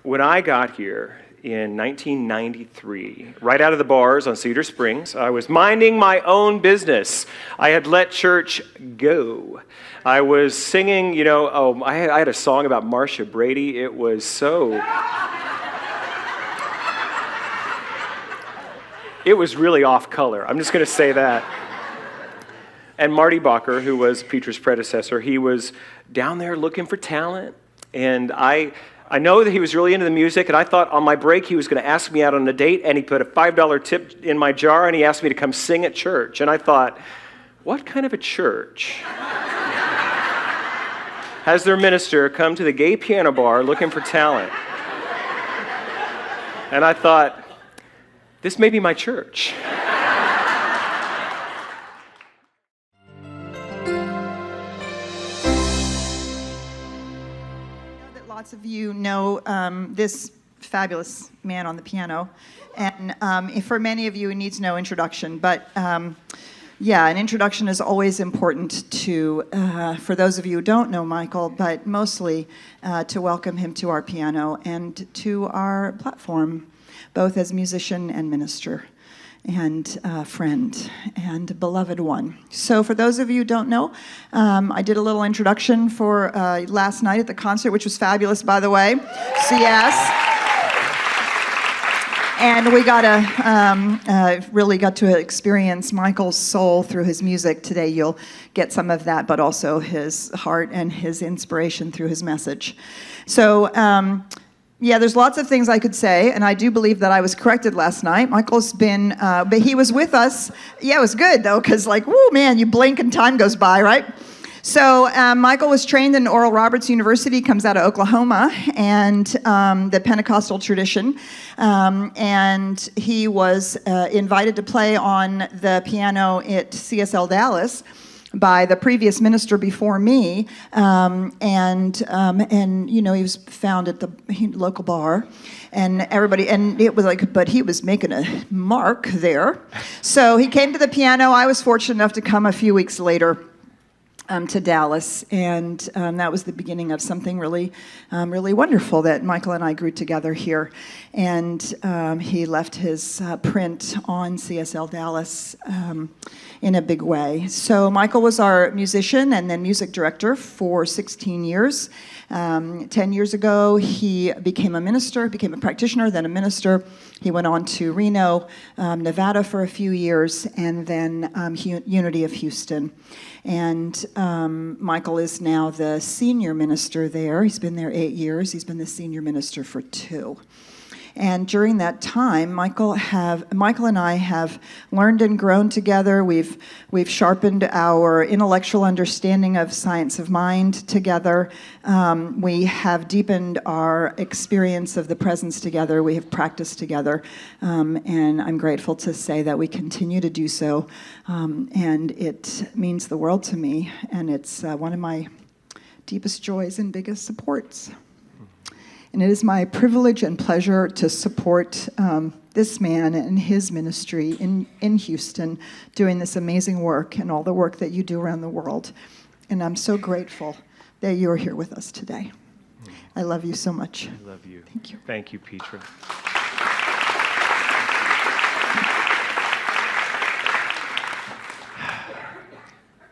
when I got here in 1993, right out of the bars on Cedar Springs, I was minding my own business. I had let church go. I was singing, I had a song about Marcia Brady. It was so... It was really off color. I'm just going to say that. And Marty Bacher, who was Petra's predecessor, he was down there looking for talent. And I know that he was really into the music, and I thought on my break he was going to ask me out on a date, and he put a $5 tip in my jar, and he asked me to come sing at church. And I thought, what kind of a church has their minister come to the gay piano bar looking for talent? And I thought, this may be my church. Lots of you know this fabulous man on the piano, and for many of you, it needs no introduction. But an introduction is always important for those of you who don't know Michael, but mostly to welcome him to our piano and to our platform, both as musician and minister and friend and beloved one. So for those of you who don't know, I did a little introduction for last night at the concert, which was fabulous, by the way. CS. And we really got to experience Michael's soul through his music. Today you'll get some of that, but also his heart and his inspiration through his message. So, there's lots of things I could say, and I do believe that I was corrected last night. Michael's been, but he was with us. Yeah, it was good, though, because whoo, man, you blink and time goes by, right? So Michael was trained in Oral Roberts University, comes out of Oklahoma, and the Pentecostal tradition. And he was invited to play on the piano at CSLDallas by the previous minister before me, and he was found at the local bar, and everybody, and it was but he was making a mark there. So he came to the piano. I was fortunate enough to come a few weeks later to Dallas, and that was the beginning of something really, really wonderful that Michael and I grew together here. And he left his print on CSLDallas in a big way. So Michael was our musician and then music director for 16 years. 10 years ago, he became a minister, became a practitioner, then a minister. He went on to Reno, Nevada for a few years, and then Unity of Houston. And Michael is now the senior minister there. He's been there 8 years. He's been the senior minister for 2. And during that time, Michael and I have learned and grown together. We've sharpened our intellectual understanding of science of mind together. We have deepened our experience of the presence together. We have practiced together. And I'm grateful to say that we continue to do so. And it means the world to me. And it's one of my deepest joys and biggest supports. And it is my privilege and pleasure to support this man and his ministry in Houston, doing this amazing work and all the work that you do around the world. And I'm so grateful that you're here with us today. I love you so much. I love you. Thank you. Thank you, Petra.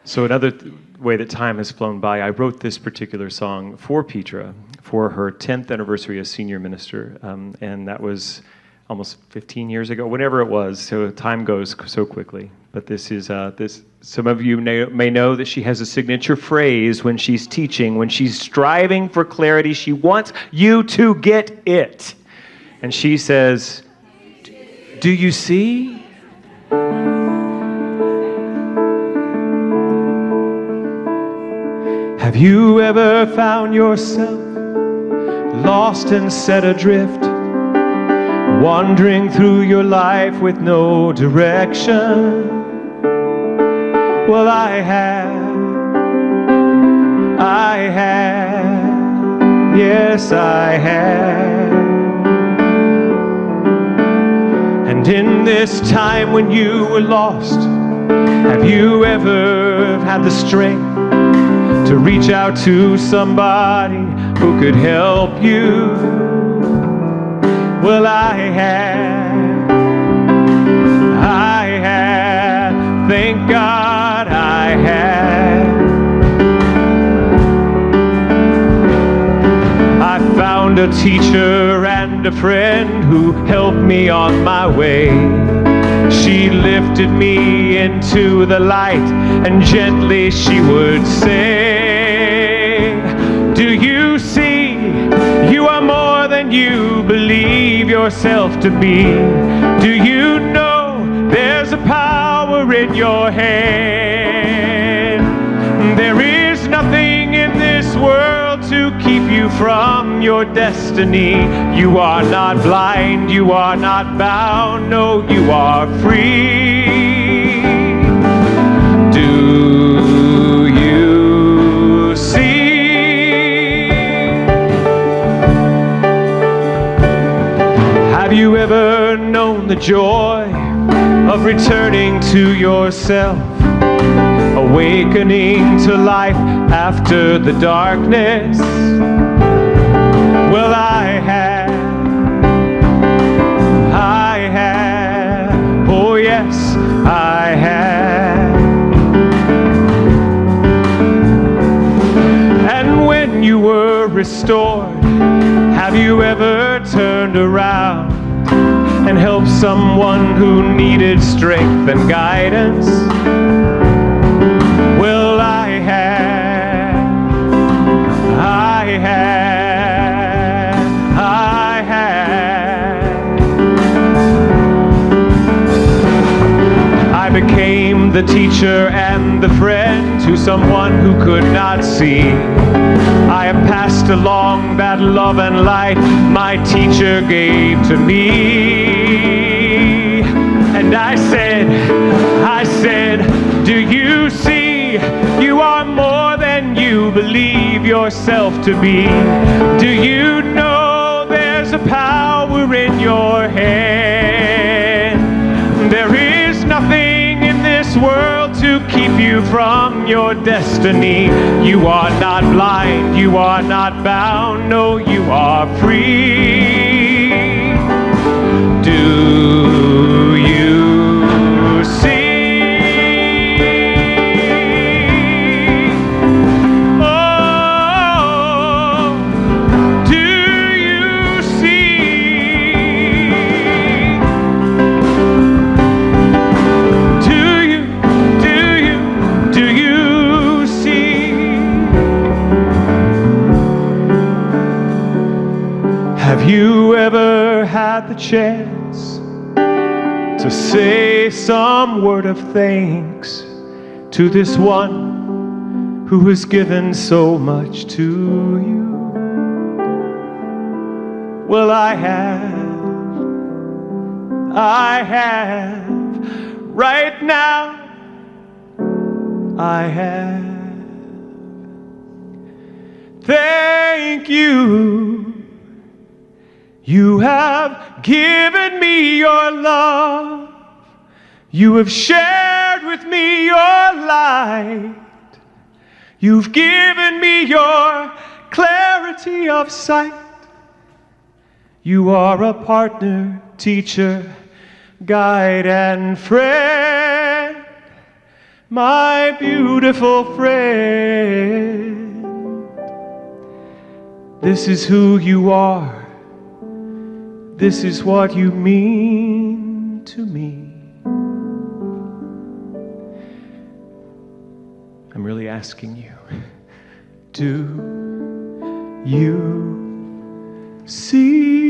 So another way that time has flown by, I wrote this particular song for Petra for her 10th anniversary as senior minister, and that was almost 15 years ago, whenever it was, so time goes so quickly. But this is, some of you may know that she has a signature phrase when she's teaching, when she's striving for clarity, she wants you to get it. And she says, "Do you see?" Have you ever found yourself lost and set adrift, wandering through your life with no direction? Well, I have, yes I have. And in this time when you were lost, have you ever had the strength to reach out to somebody who could help you? Well, I have, thank God I have. I found a teacher and a friend who helped me on my way. She lifted me into the light, and gently she would say, do you see, you are more than you believe yourself to be? Do you know there's a power in your hand? There is nothing in this world to keep you from your destiny. You are not blind, you are not bound, no, you are free. Do you see? Have you ever known the joy of returning to yourself? Awakening to life after the darkness? Well, I have, oh yes, I have. And when you were restored, have you ever turned around and helped someone who needed strength and guidance? Well, I have. I became the teacher and the friend to someone who could not see. I have passed along that love and light my teacher gave to me. And I said, do you see? You are more than you believe yourself to be. Do you know there's a power in your hand? There is nothing in this world to keep you from your destiny. You are not blind, you are not bound, no, you are free. Do you see? Have you ever had the chance to say some word of thanks to this one who has given so much to you? Well, I have, right now, I have. Thank you. You have given me your love. You have shared with me your light. You've given me your clarity of sight. You are a partner, teacher, guide, and friend. My beautiful friend. This is who you are. This is what you mean to me. I'm really asking you, do you see?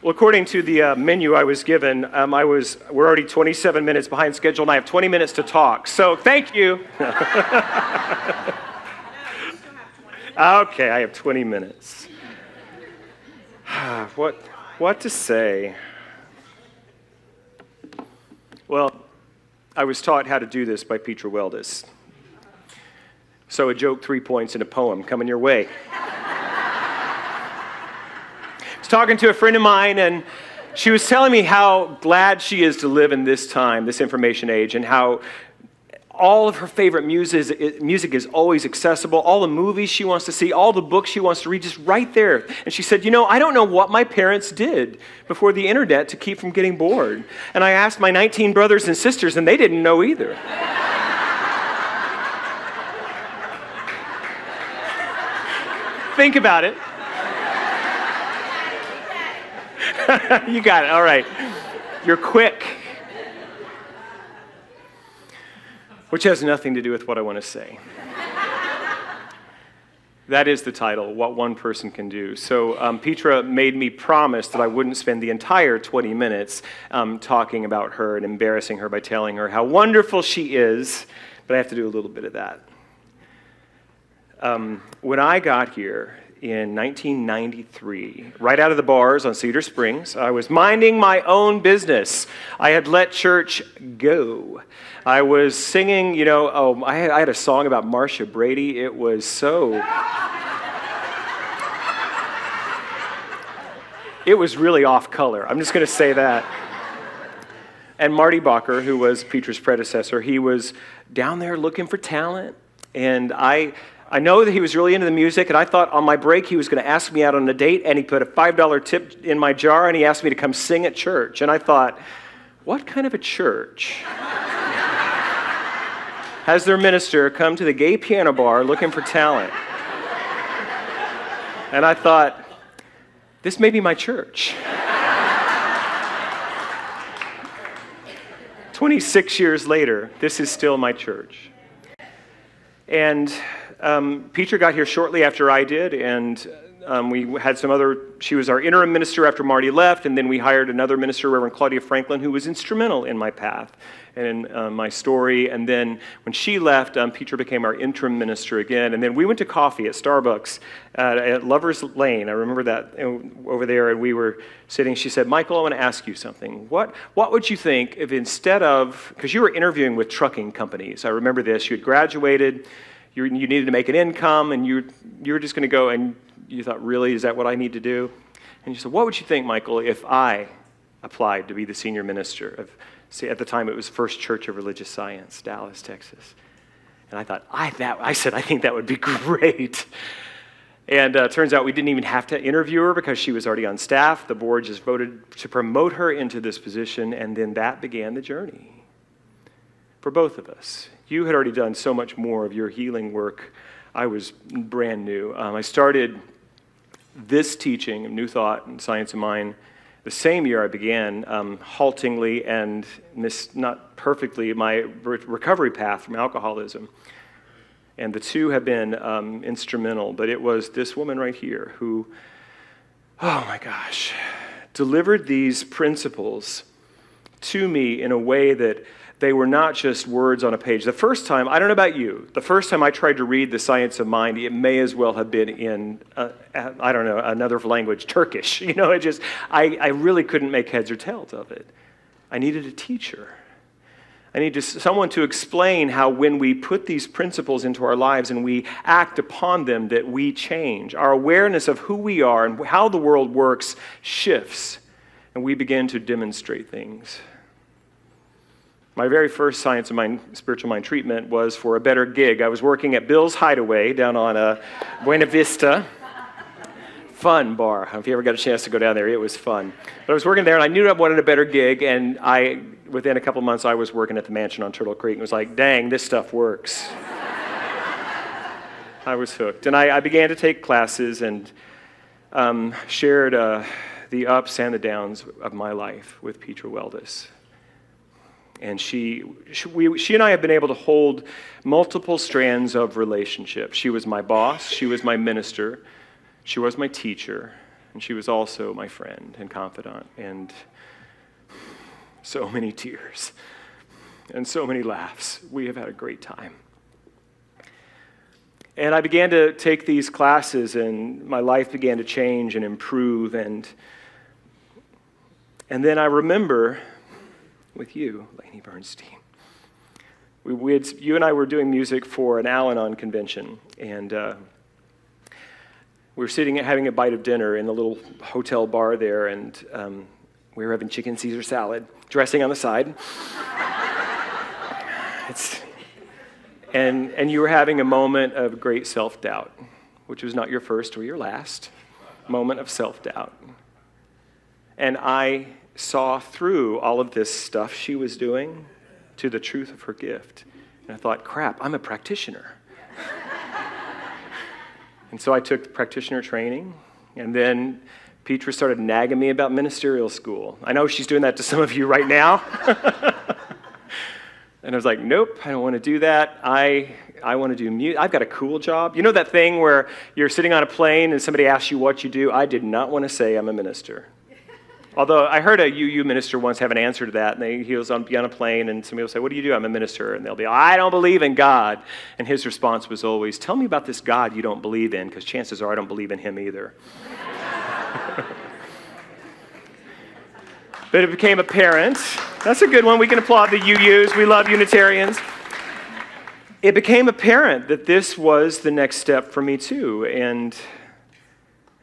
Well, according to the menu I was given, we're already 27 minutes behind schedule, and I have 20 minutes to talk. So thank you. Okay, I have 20 minutes. What to say? Well, I was taught how to do this by Petra Weldes. So a joke, 3 points, and a poem coming your way. I was talking to a friend of mine, and she was telling me how glad she is to live in this time, this information age, and how all of her favorite music is always accessible, all the movies she wants to see, all the books she wants to read, just right there. And she said, I don't know what my parents did before the internet to keep from getting bored. And I asked my 19 brothers and sisters, and they didn't know either. Think about it. You got it, all right. You're quick. Which has nothing to do with what I want to say. That is the title, What One Person Can Do. So Petra made me promise that I wouldn't spend the entire 20 minutes talking about her and embarrassing her by telling her how wonderful she is, but I have to do a little bit of that. When I got here in 1993, right out of the bars on Cedar Springs, I was minding my own business. I had let church go. I was singing, I had a song about Marcia Brady. It was so... It was really off color. I'm just going to say that. And Marty Bacher, who was Petra's predecessor, he was down there looking for talent. And I know that he was really into the music, and I thought on my break he was going to ask me out on a date, and he put a $5 tip in my jar, and he asked me to come sing at church. And I thought, what kind of a church has their minister come to the gay piano bar looking for talent? And I thought, this may be my church. 26 years later, this is still my church. And Petra got here shortly after I did, and we had she was our interim minister after Marty left, and then we hired another minister, Reverend Claudia Franklin, who was instrumental in my path and in my story. And then when she left, Petra became our interim minister again, and then we went to coffee at Starbucks at Lover's Lane. I remember that over there, and we were sitting. She said, Michael, I want to ask you something. What would you think if instead of, because you were interviewing with trucking companies, I remember this, you had graduated, you needed to make an income, and you were just going to go, and you thought, really, is that what I need to do? And you said, what would you think, Michael, if I applied to be the senior minister of, at the time it was First Church of Religious Science, Dallas, Texas. And I thought, I said, I think that would be great. And turns out we didn't even have to interview her because she was already on staff. The board just voted to promote her into this position, and then that began the journey for both of us. You had already done so much more of your healing work. I was brand new. I started this teaching of New Thought and Science of Mind the same year I began, haltingly and not perfectly, my recovery path from alcoholism. And the two have been instrumental, but it was this woman right here who, oh my gosh, delivered these principles to me in a way that they were not just words on a page. The first time, I don't know about you, the first time I tried to read the Science of Mind, it may as well have been in, another language, Turkish. I really couldn't make heads or tails of it. I needed a teacher. I needed someone to explain how when we put these principles into our lives and we act upon them, that we change. Our awareness of who we are and how the world works shifts, and we begin to demonstrate things. My very first Science of Mind, Spiritual Mind treatment was for a better gig. I was working at Bill's Hideaway down on Buena Vista. Fun bar. If you ever got a chance to go down there, it was fun. But I was working there, and I knew I wanted a better gig, and within a couple of months, I was working at the mansion on Turtle Creek, and was like, dang, this stuff works. I was hooked. And I began to take classes and shared the ups and the downs of my life with Petra Weldes. And she and I have been able to hold multiple strands of relationship. She was my boss, she was my minister, she was my teacher, and she was also my friend and confidant. And so many tears and so many laughs. We have had a great time. And I began to take these classes, and my life began to change and improve. And then I remember with you, Lainey Bernstein, you and I were doing music for an Al-Anon convention, and we were sitting and having a bite of dinner in the little hotel bar there, and we were having chicken Caesar salad, dressing on the side. And you were having a moment of great self-doubt, which was not your first or your last moment of self-doubt. And I saw through all of this stuff she was doing to the truth of her gift. And I thought, crap, I'm a practitioner. And so I took practitioner training, and then Petra started nagging me about ministerial school. I know she's doing that to some of you right now. And I was like, nope, I don't want to do that. I want to do music. I've got a cool job. You know that thing where you're sitting on a plane and somebody asks you what you do? I did not want to say I'm a minister. Although I heard a UU minister once have an answer to that, and he was on a plane, and somebody will say, what do you do? I'm a minister. And they'll be, I don't believe in God. And his response was always, tell me about this God you don't believe in, because chances are I don't believe in him either. But it became apparent. That's a good one. We can applaud the UUs. We love Unitarians. It became apparent that this was the next step for me too. And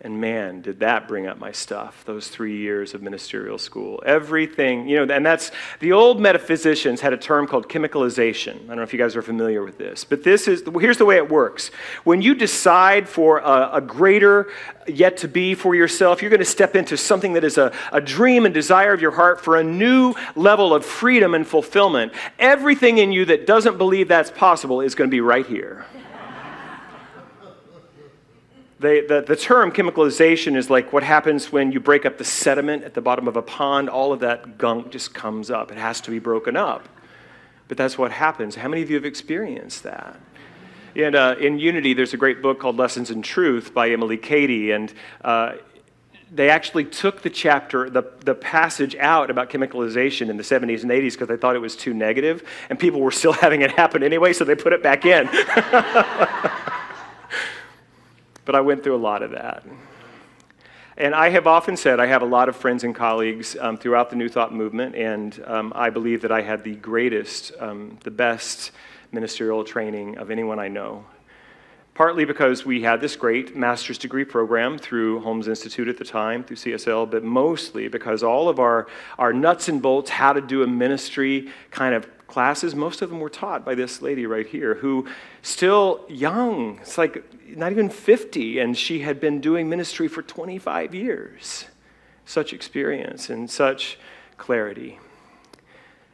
man, did that bring up my stuff, those 3 years of ministerial school. Everything, and that's, the old metaphysicians had a term called chemicalization. I don't know if you guys are familiar with this, but here's the way it works. When you decide for a greater yet to be for yourself, you're going to step into something that is a dream and desire of your heart for a new level of freedom and fulfillment. Everything in you that doesn't believe that's possible is going to be right here. The term chemicalization is like what happens when you break up the sediment at the bottom of a pond. All of that gunk just comes up. It has to be broken up. But that's what happens. How many of you have experienced that? And in Unity, there's a great book called Lessons in Truth by Emily Cady, and they actually took the chapter, the passage out about chemicalization in the 70s and 80s because they thought it was too negative, and people were still having it happen anyway, so they put it back in. But I went through a lot of that. And I have often said I have a lot of friends and colleagues throughout the New Thought movement, and I believe that I had the greatest, the best ministerial training of anyone I know. Partly because we had this great master's degree program through Holmes Institute at the time, through CSL, but mostly because all of our nuts and bolts, how to do a ministry kind of classes, most of them were taught by this lady right here, who still young, it's like not even 50, and she had been doing ministry for 25 years. Such experience and such clarity.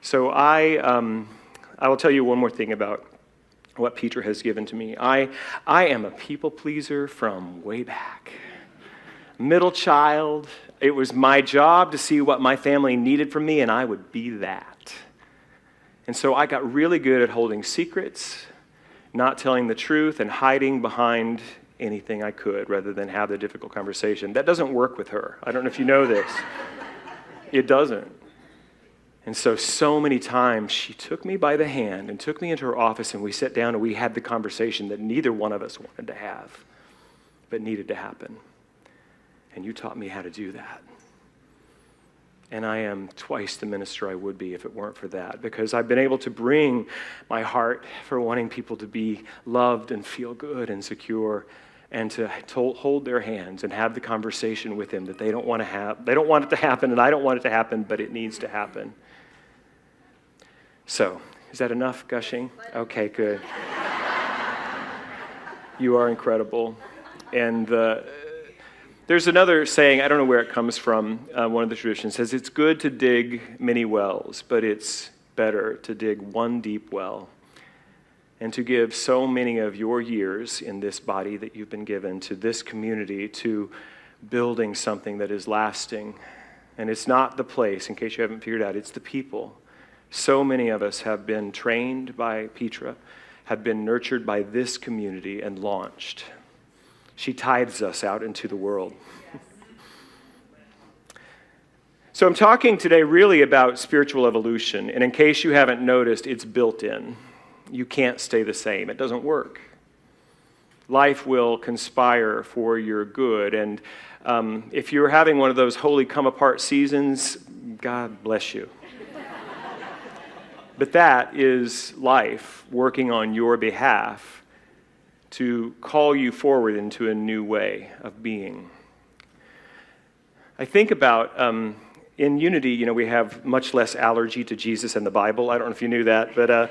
So I will tell you one more thing about what Petra has given to me. I am a people pleaser from way back. Middle child, it was my job to see what my family needed from me, and I would be that. And so I got really good at holding secrets, not telling the truth, and hiding behind anything I could rather than have the difficult conversation. That doesn't work with her. I don't know if you know this. It doesn't. And so many times she took me by the hand and took me into her office, and we sat down and we had the conversation that neither one of us wanted to have, but needed to happen. And you taught me how to do that. And I am twice the minister I would be if it weren't for that, because I've been able to bring my heart for wanting people to be loved and feel good and secure, and to hold their hands and have the conversation with them that they don't want to have. They don't want it to happen, and I don't want it to happen, but it needs to happen. So, is that enough gushing? Okay, good. You are incredible. And there's another saying, I don't know where it comes from, one of the traditions says, it's good to dig many wells, but it's better to dig one deep well. And to give so many of your years in this body that you've been given to this community, to building something that is lasting. And it's not the place, in case you haven't figured out, it's the people. So many of us have been trained by Petra, have been nurtured by this community and launched. She tithes us out into the world. So I'm talking today really about spiritual evolution. And in case you haven't noticed, it's built in. You can't stay the same. It doesn't work. Life will conspire for your good. And if you're having one of those holy come apart seasons, God bless you. But that is life working on your behalf to call you forward into a new way of being. I think about, in Unity, we have much less allergy to Jesus and the Bible. I don't know if you knew that, but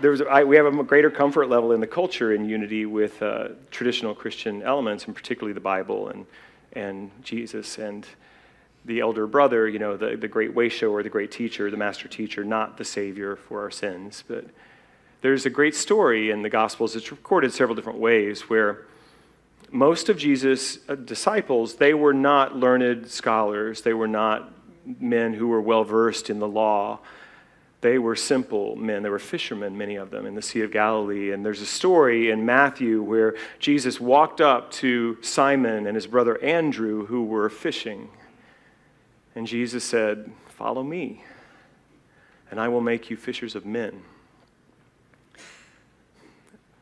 we have a greater comfort level in the culture in Unity with traditional Christian elements, and particularly the Bible and Jesus and the elder brother, the great way shower, the great teacher, the master teacher, not the Savior for our sins. But there's a great story in the Gospels. It's recorded several different ways where most of Jesus' disciples, they were not learned scholars. They were not men who were well-versed in the law. They were simple men. They were fishermen, many of them, in the Sea of Galilee. And there's a story in Matthew where Jesus walked up to Simon and his brother Andrew, who were fishing. And Jesus said, "Follow me, and I will make you fishers of men."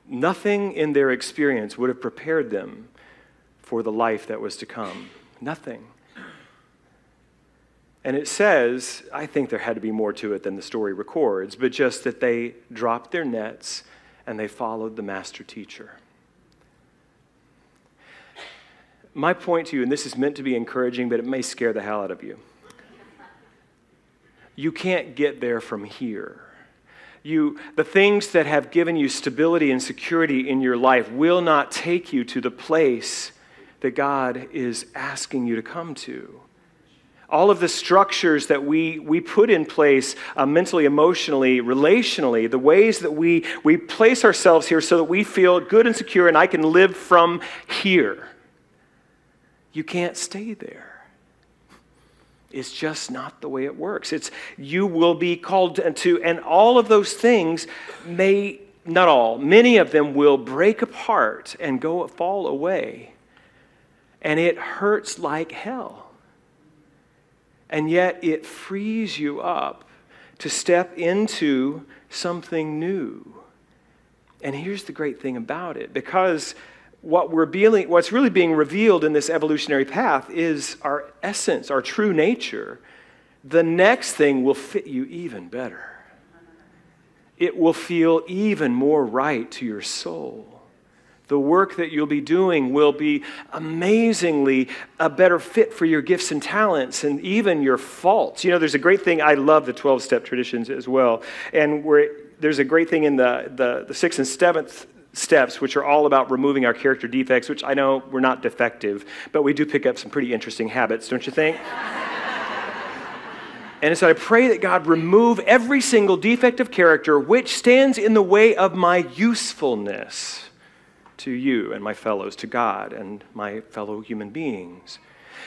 Nothing in their experience would have prepared them for the life that was to come. Nothing. And it says, I think there had to be more to it than the story records, but just that they dropped their nets and they followed the master teacher. My point to you, and this is meant to be encouraging, but it may scare the hell out of you. You can't get there from here. The things that have given you stability and security in your life will not take you to the place that God is asking you to come to. All of the structures that we put in place mentally, emotionally, relationally, the ways that we place ourselves here so that we feel good and secure and I can live from here. You can't stay there. It's just not the way it works. You will be called to, and all of those things not all, many of them will break apart and fall away. And it hurts like hell. And yet it frees you up to step into something new. And here's the great thing about it, because what's really being revealed in this evolutionary path is our essence, our true nature. The next thing will fit you even better. It will feel even more right to your soul. The work that you'll be doing will be amazingly a better fit for your gifts and talents and even your faults. There's a great thing, I love the 12-step traditions as well, and there's a great thing in the 6th and 7th steps, which are all about removing our character defects, which I know we're not defective, but we do pick up some pretty interesting habits, don't you think? And so I pray that God remove every single defect of character which stands in the way of my usefulness to you and my fellows, to God and my fellow human beings.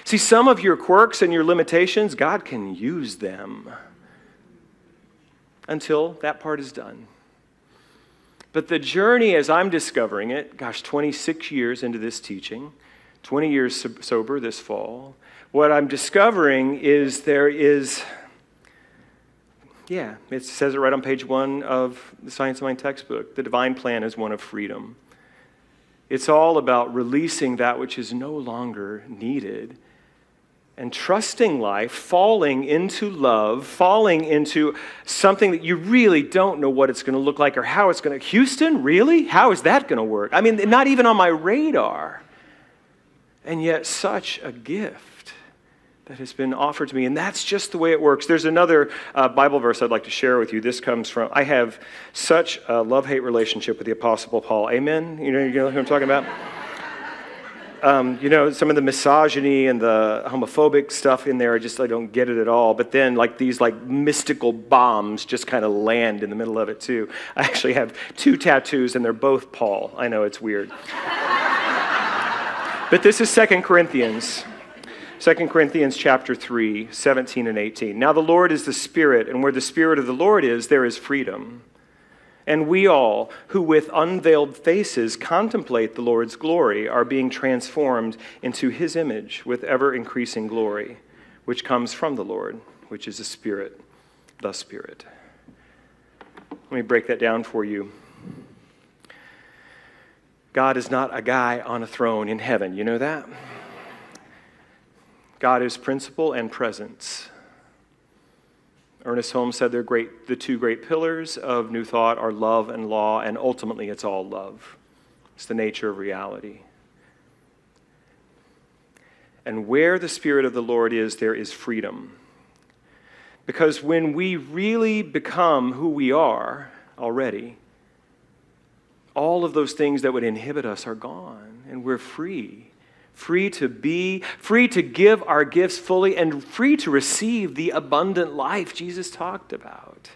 See, some of your quirks and your limitations, God can use them until that part is done. But the journey, as I'm discovering it, 26 years into this teaching, 20 years sober this fall, what I'm discovering is it says it right on page 1 of the Science of Mind textbook. The divine plan is one of freedom. It's all about releasing that which is no longer needed and trusting life, falling into love, falling into something that you really don't know what it's going to look like or how it's going to. Houston, really? How is that going to work? I mean, not even on my radar. And yet such a gift that has been offered to me. And that's just the way it works. There's another Bible verse I'd like to share with you. This comes from, I have such a love-hate relationship with the Apostle Paul. Amen? You know who I'm talking about? Some of the misogyny and the homophobic stuff in there, I don't get it at all. But then these mystical bombs just kind of land in the middle of it too. I actually have 2 tattoos and they're both Paul. I know it's weird. But this is 2 Corinthians. 2 Corinthians chapter 3, 17 and 18. Now the Lord is the Spirit, and where the Spirit of the Lord is, there is freedom. And we all, who with unveiled faces contemplate the Lord's glory, are being transformed into His image with ever-increasing glory, which comes from the Lord, which is the Spirit. Let me break that down for you. God is not a guy on a throne in heaven. You know that? God is principle and presence. Ernest Holmes said the two great pillars of New Thought are love and law, and ultimately it's all love. It's the nature of reality. And where the Spirit of the Lord is, there is freedom. Because when we really become who we are already, all of those things that would inhibit us are gone, and we're free. Free to be, free to give our gifts fully, and free to receive the abundant life Jesus talked about.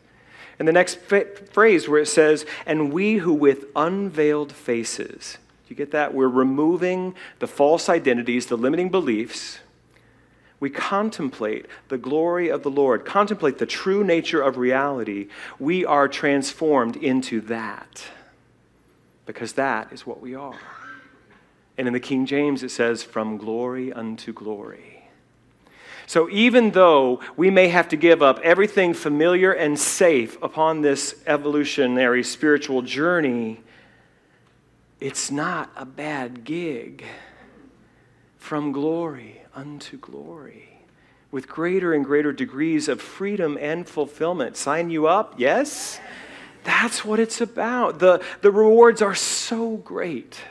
And the next phrase where it says, and we who with unveiled faces, you get that? We're removing the false identities, the limiting beliefs. We contemplate the glory of the Lord, contemplate the true nature of reality. We are transformed into that, because that is what we are. And in the King James it says, from glory unto glory. So even though we may have to give up everything familiar and safe upon this evolutionary spiritual journey, it's not a bad gig. From glory unto glory, with greater and greater degrees of freedom and fulfillment. Sign you up? Yes? That's what it's about. The rewards are so great.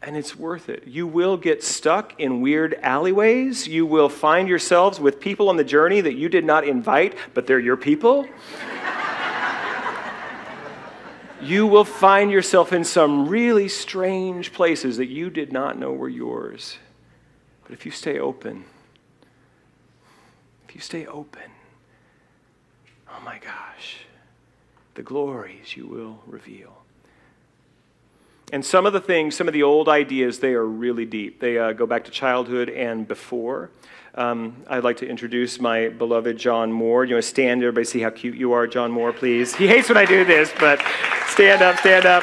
And it's worth it. You will get stuck in weird alleyways. You will find yourselves with people on the journey that you did not invite, but they're your people. You will find yourself in some really strange places that you did not know were yours. But if you stay open, oh my gosh, the glories you will reveal. And some of the old ideas, they are really deep. They go back to childhood and before. I'd like to introduce my beloved John Moore. You want to stand, everybody see how cute you are, John Moore, please. He hates when I do this, but stand up, stand up.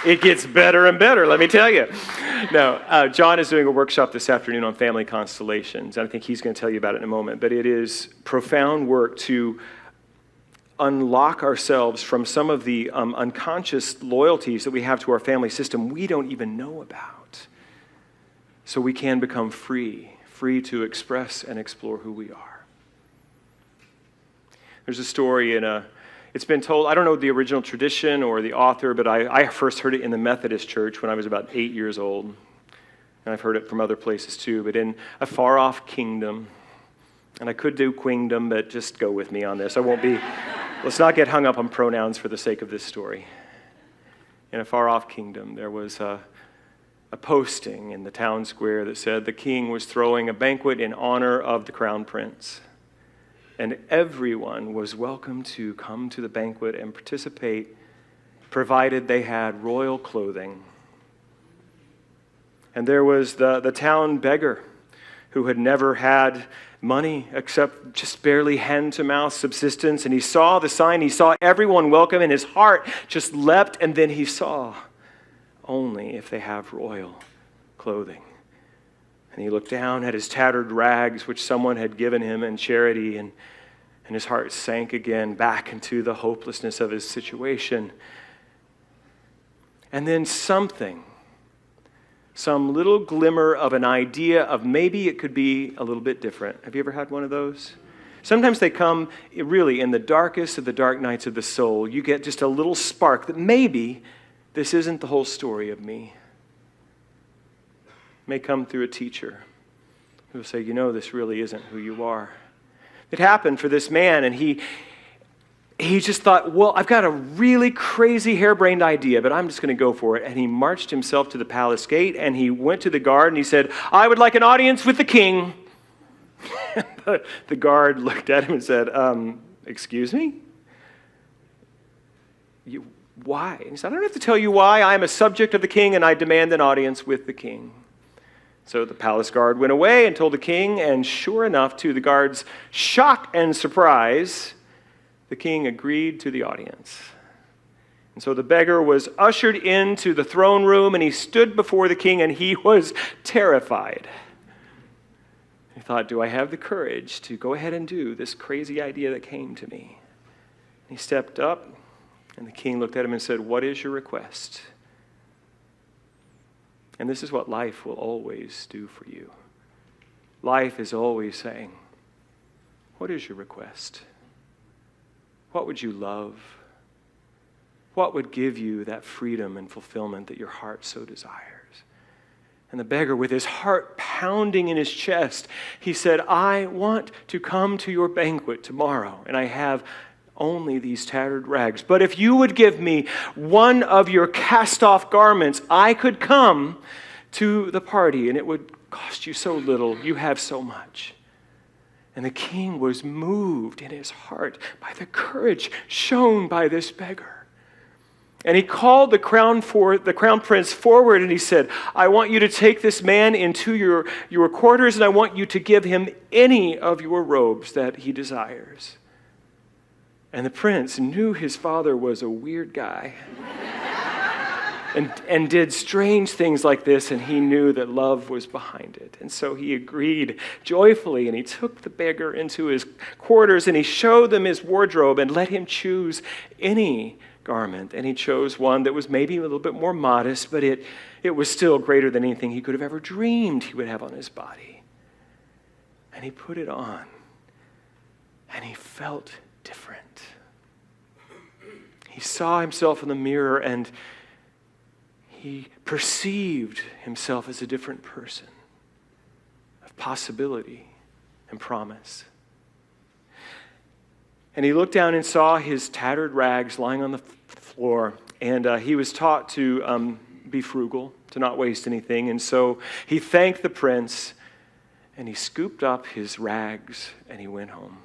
It gets better and better, let me tell you. No, John is doing a workshop this afternoon on family constellations, and I think he's going to tell you about it in a moment. But it is profound work to unlock ourselves from some of the unconscious loyalties that we have to our family system we don't even know about. So we can become free to express and explore who we are. There's a story it's been told, I don't know the original tradition or the author, but I first heard it in the Methodist church when I was about 8 years old. And I've heard it from other places too, but in a far-off kingdom, and I could do queendom, but just go with me on this. Let's not get hung up on pronouns for the sake of this story. In a far-off kingdom, there was a posting in the town square that said the king was throwing a banquet in honor of the crown prince. And everyone was welcome to come to the banquet and participate, provided they had royal clothing. And there was the town beggar who had never had money except just barely hand-to-mouth subsistence. And he saw the sign, he saw everyone welcome, and his heart just leapt, and then he saw only if they have royal clothing. And he looked down at his tattered rags, which someone had given him in charity, and his heart sank again back into the hopelessness of his situation. And then some little glimmer of an idea of maybe it could be a little bit different. Have you ever had one of those? Sometimes they come really in the darkest of the dark nights of the soul. You get just a little spark that maybe this isn't the whole story of me. It may come through a teacher who will say, this really isn't who you are. It happened for this man, and he just thought, well, I've got a really crazy harebrained idea, but I'm just going to go for it. And he marched himself to the palace gate, and he went to the guard, and he said, I would like an audience with the king. The guard looked at him and said, excuse me? Why? And he said, I don't have to tell you why. I am a subject of the king, and I demand an audience with the king. So the palace guard went away and told the king, and sure enough, to the guard's shock and surprise, the king agreed to the audience. And so the beggar was ushered into the throne room, and he stood before the king, and he was terrified. He thought, do I have the courage to go ahead and do this crazy idea that came to me? He stepped up, and the king looked at him and said, what is your request? And this is what life will always do for you. life is always saying, what is your request? What would you love? What would give you that freedom and fulfillment that your heart so desires? And the beggar, with his heart pounding in his chest, he said, I want to come to your banquet tomorrow, and I have only these tattered rags. But if you would give me one of your cast-off garments, I could come to the party, and it would cost you so little. You have so much. And the king was moved in his heart by the courage shown by this beggar. And he called the crown prince forward, and he said, I want you to take this man into your quarters, and I want you to give him any of your robes that he desires. And the prince knew his father was a weird guy and did strange things like this, and he knew that love was behind it. And so he agreed joyfully, and he took the beggar into his quarters, and he showed them his wardrobe and let him choose any garment. And he chose one that was maybe a little bit more modest, but it was still greater than anything he could have ever dreamed he would have on his body. And he put it on, and he felt different. He saw himself in the mirror, and he perceived himself as a different person of possibility and promise. And he looked down and saw his tattered rags lying on the floor, and he was taught to be frugal, to not waste anything. And so he thanked the prince, and he scooped up his rags, and he went home.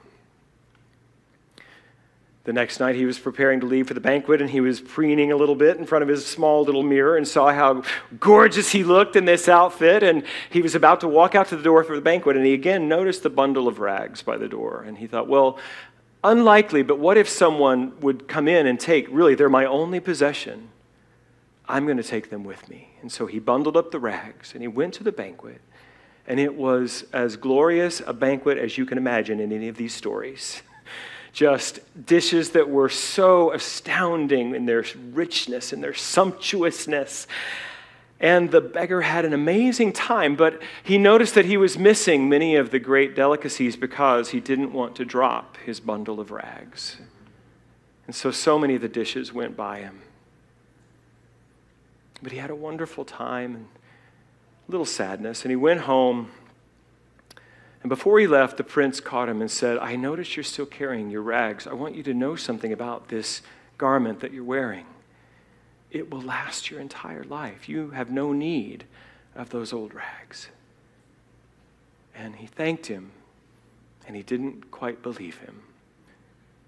The next night he was preparing to leave for the banquet, and he was preening a little bit in front of his small little mirror and saw how gorgeous he looked in this outfit, and he was about to walk out to the door for the banquet, and he again noticed the bundle of rags by the door, and he thought, well, unlikely, but what if someone would come in and take, really, they're my only possession. I'm going to take them with me. And so he bundled up the rags, and he went to the banquet, and it was as glorious a banquet as you can imagine in any of these stories. Just dishes that were so astounding in their richness and their sumptuousness. And the beggar had an amazing time, but he noticed that he was missing many of the great delicacies because he didn't want to drop his bundle of rags. And so many of the dishes went by him. But he had a wonderful time and a little sadness, and he went home. And before he left, the prince caught him and said, I notice you're still carrying your rags. I want you to know something about this garment that you're wearing. It will last your entire life. You have no need of those old rags. And he thanked him, and he didn't quite believe him.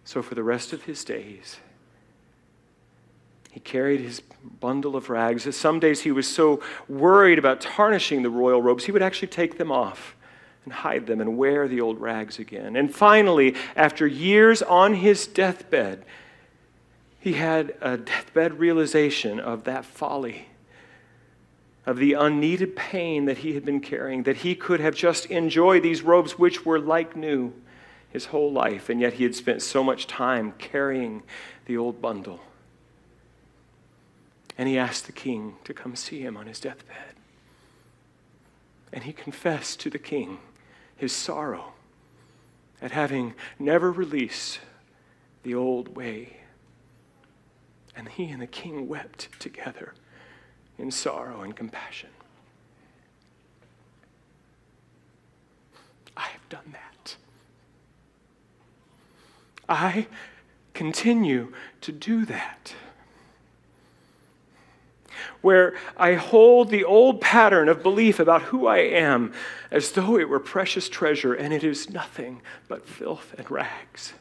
So for the rest of his days, he carried his bundle of rags. Some days he was so worried about tarnishing the royal robes, he would actually take them off and hide them and wear the old rags again. And finally, after years on his deathbed, he had a deathbed realization of that folly, of the unneeded pain that he had been carrying, that he could have just enjoyed these robes which were like new his whole life, and yet he had spent so much time carrying the old bundle. And he asked the king to come see him on his deathbed. And he confessed to the king his sorrow at having never released the old way. And he and the king wept together in sorrow and compassion. I have done that. I continue to do that. Where I hold the old pattern of belief about who I am as though it were precious treasure, and it is nothing but filth and rags.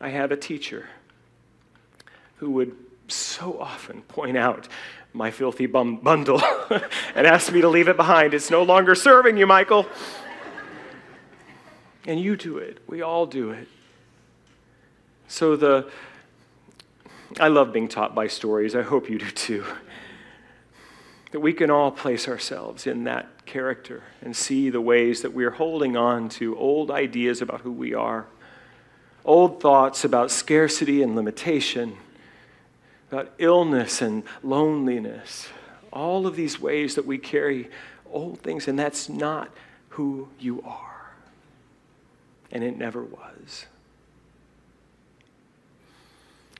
I have a teacher who would so often point out my filthy bundle and ask me to leave it behind. It's no longer serving you, Michael. And you do it. We all do it. So I love being taught by stories. I hope you do too. That we can all place ourselves in that character and see the ways that we're holding on to old ideas about who we are, old thoughts about scarcity and limitation, about illness and loneliness, All of these ways that we carry old things, and that's not who you are. And it never was.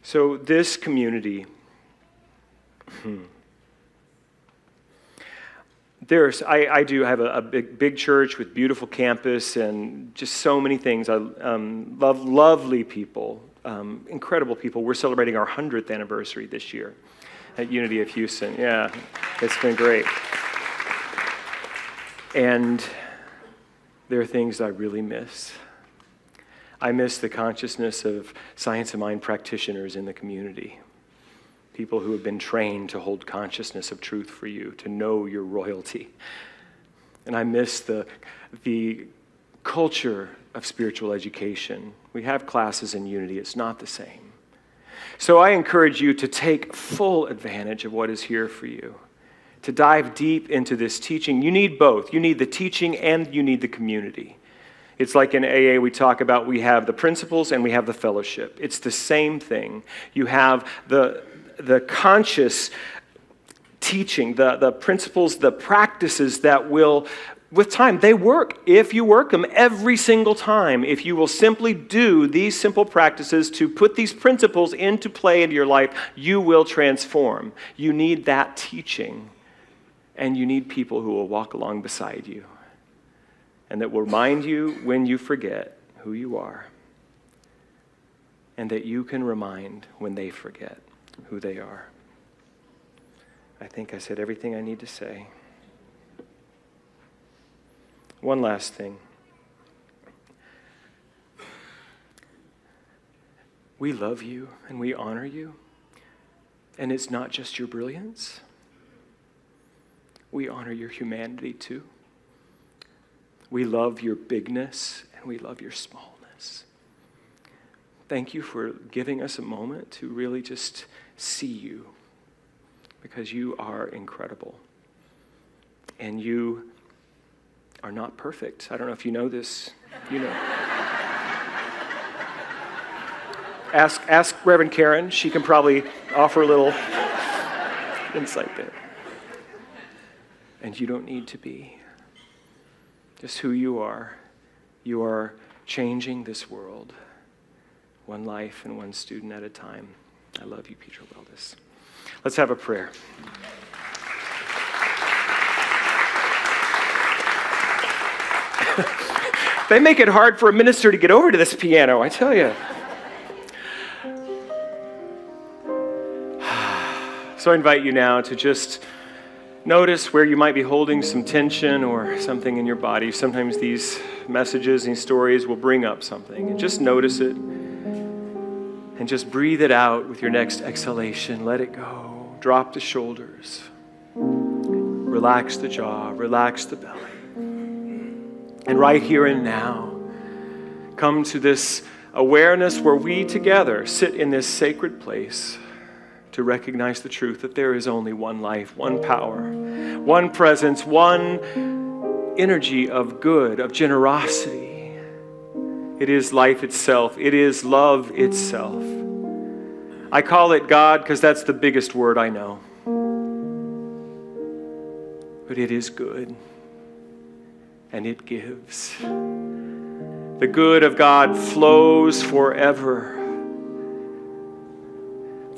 So this community, I do have a big church with beautiful campus and just so many things. I love lovely people, incredible people. We're celebrating our 100th anniversary this year at Unity of Houston. Yeah, it's been great. And there are things I really miss. I miss the consciousness of science of mind practitioners in the community. People who have been trained to hold consciousness of truth for you, to know your royalty. And I miss the culture of spiritual education. We have classes in Unity. It's not the same. So I encourage you to take full advantage of what is here for you, to dive deep into this teaching. You need both. You need the teaching and you need the community. It's like in AA we talk about we have the principles and we have the fellowship. It's the same thing. You have the conscious teaching, the principles, the practices that will, with time, they work. If you work them every single time, if you will simply do these simple practices to put these principles into play into your life, you will transform. You need that teaching, and you need people who will walk along beside you and that will remind you when you forget who you are, and that you can remind when they forget who they are. I think I said everything I need to say. One last thing. We love you and we honor you. And it's not just your brilliance. We honor your humanity too. We love your bigness and we love your smallness. Thank you for giving us a moment to really just see you, because you are incredible. And you are not perfect. I don't know if you know this. You know. Ask Reverend Karen. She can probably offer a little insight there. And you don't need to be. Just who you are changing this world, one life and one student at a time. I love you, Petra Weldes. Let's have a prayer. They make it hard for a minister to get over to this piano, I tell you. So I invite you now to just notice where you might be holding some tension or something in your body. Sometimes these messages and stories will bring up something. And just notice it. And just breathe it out with your next exhalation. Let it go. Drop the shoulders. Relax the jaw. Relax the belly. And right here and now, come to this awareness where we together sit in this sacred place to recognize the truth that there is only one life, one power, one presence, one energy of good, of generosity. It is life itself. It is love itself. I call it God because that's the biggest word I know. But it is good, and it gives. The good of God flows forever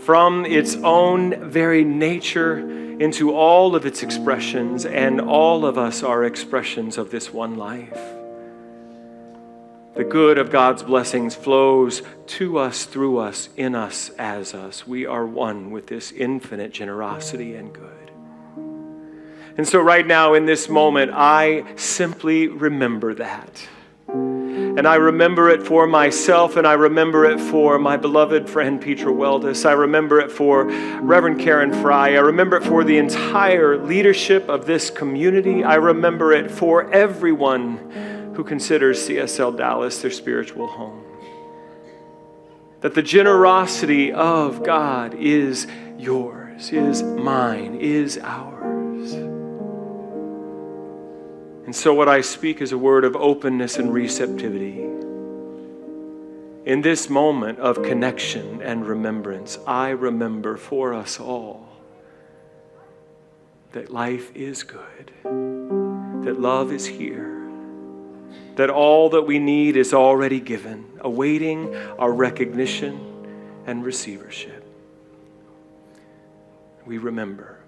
from its own very nature into all of its expressions, and all of us are expressions of this one life. The good of God's blessings flows to us, through us, in us, as us. We are one with this infinite generosity and good. And so right now in this moment, I simply remember that. And I remember it for myself, and I remember it for my beloved friend Petra Weldes. I remember it for Reverend Karen Fry. I remember it for the entire leadership of this community. I remember it for everyone who considers CSLDallas their spiritual home. That the generosity of God is yours, is mine, is ours. And so what I speak is a word of openness and receptivity. In this moment of connection and remembrance, I remember for us all that life is good, that love is here, that all that we need is already given, awaiting our recognition and receivership. We remember.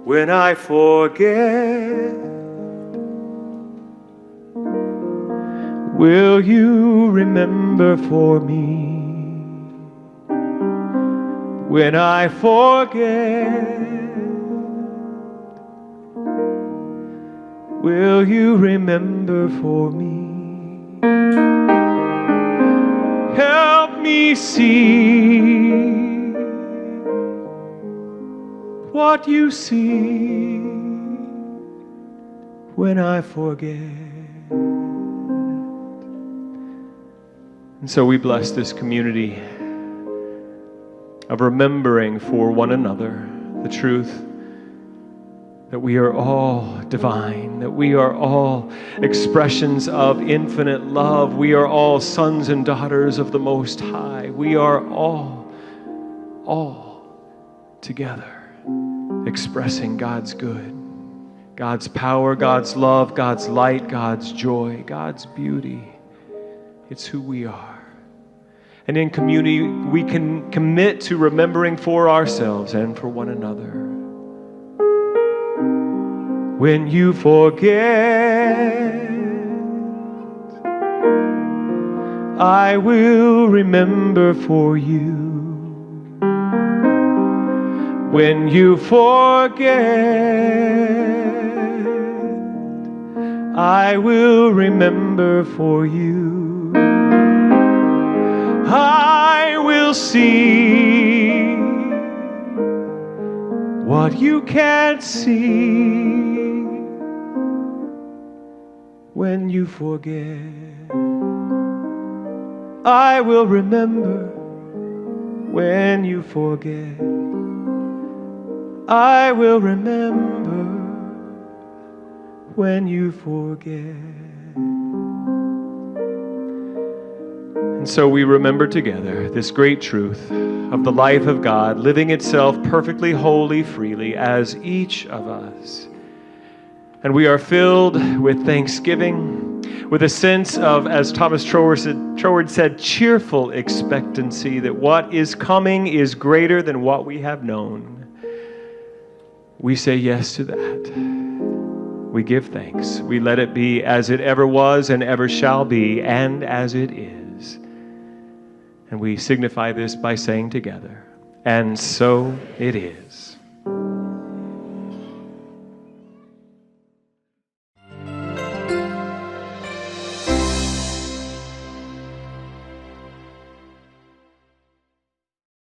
When I forget, will you remember for me? When I forget, will you remember for me? Help me see what you see when I forget. And so we bless this community of remembering for one another the truth that we are all divine, that we are all expressions of infinite love. We are all sons and daughters of the Most High. We are all together expressing God's good, God's power, God's love, God's light, God's joy, God's beauty. It's who we are. And in community, we can commit to remembering for ourselves and for one another. When you forget, I will remember for you. When you forget, I will remember for you. I will see what you can't see when you forget. I will remember when you forget. I will remember when you forget. And so we remember together this great truth of the life of God living itself perfectly, wholly, freely as each of us. And we are filled with thanksgiving, with a sense of, as Thomas Troward said, cheerful expectancy that what is coming is greater than what we have known. We say yes to that. We give thanks. We let it be as it ever was and ever shall be, and as it is. And we signify this by saying together, and so it is.